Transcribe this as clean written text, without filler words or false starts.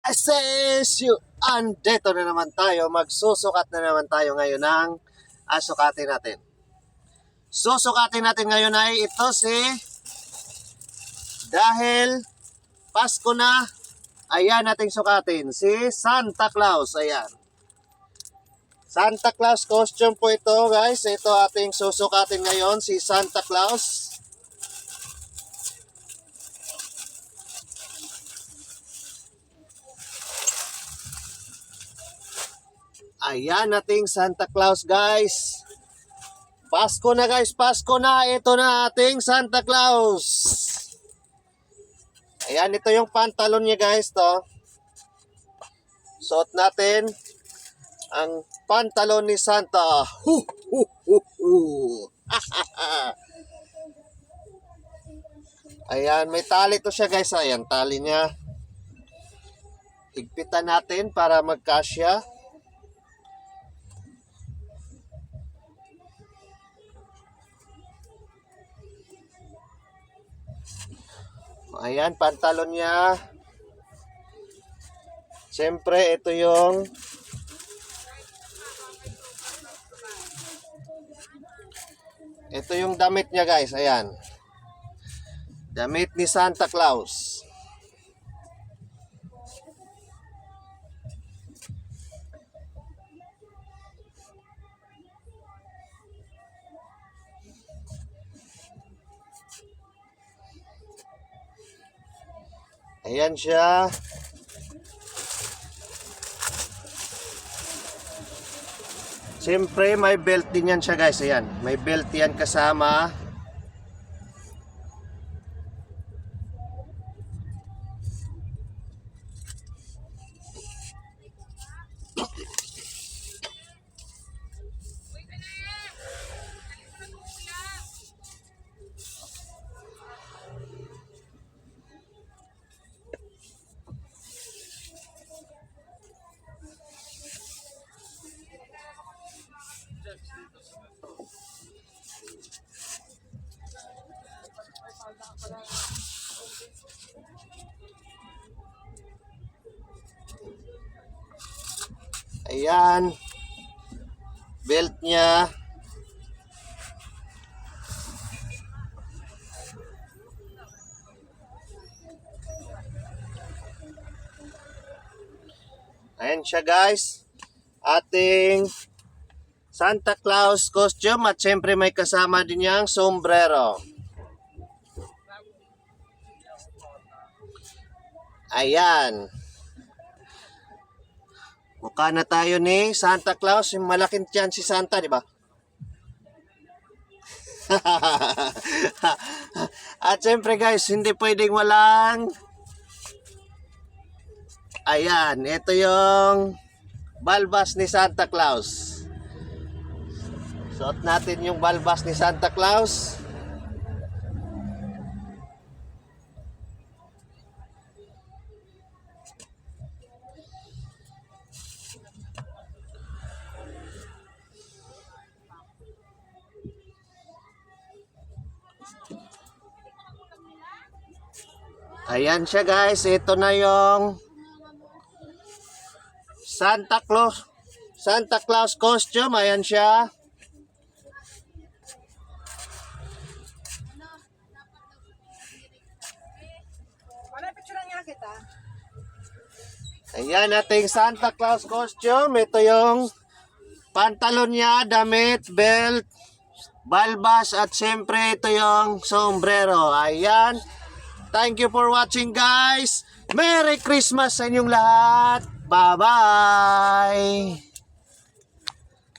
Asensyo! Andito na naman tayo. Magsusukat na naman tayo ngayon ng sukatin natin. Susukatin natin ngayon ay ito dahil Pasko na, ayan nating sukatin. Si Santa Claus, ayan. Santa Claus costume po ito, guys. Ito ating susukatin ngayon, si Santa Claus. Ayan nating Santa Claus, guys. Pasko na, guys. Pasko na. Ito na ating Santa Claus. Ayan, ito yung pantalon niya, guys, to. Suot natin ang pantalon ni Santa. Ayan, may tali to siya, guys. Ayan, tali niya. Higpitan natin para magkasya. Ayan, pantalon niya. Siyempre, ito yung damit niya, guys. Ayan. Damit ni Santa Claus. Ayan siya. Siyempre, may belt din yan siya, guys. Ayan. May belt yan kasama. Ayan. Belt niya. Ayan siya, guys. Ating Santa Claus costume at syempre may kasama din niyang sombrero. Ayan. Mukha na tayo ni Santa Claus. Yung malaking tiyan si Santa, di ba? At syempre, guys, hindi pwedeng walang... Ayan, ito yung balbas ni Santa Claus. Suot natin yung balbas ni Santa Claus. Ayan siya, guys. Ito na yung Santa Claus costume. Ayan siya. Ayan ating Santa Claus costume. Ito yung pantalon niya, damit, belt, balbas, at siyempre ito yung sombrero. Ayan. Thank you for watching, guys. Merry Christmas sa inyong lahat. Bye-bye.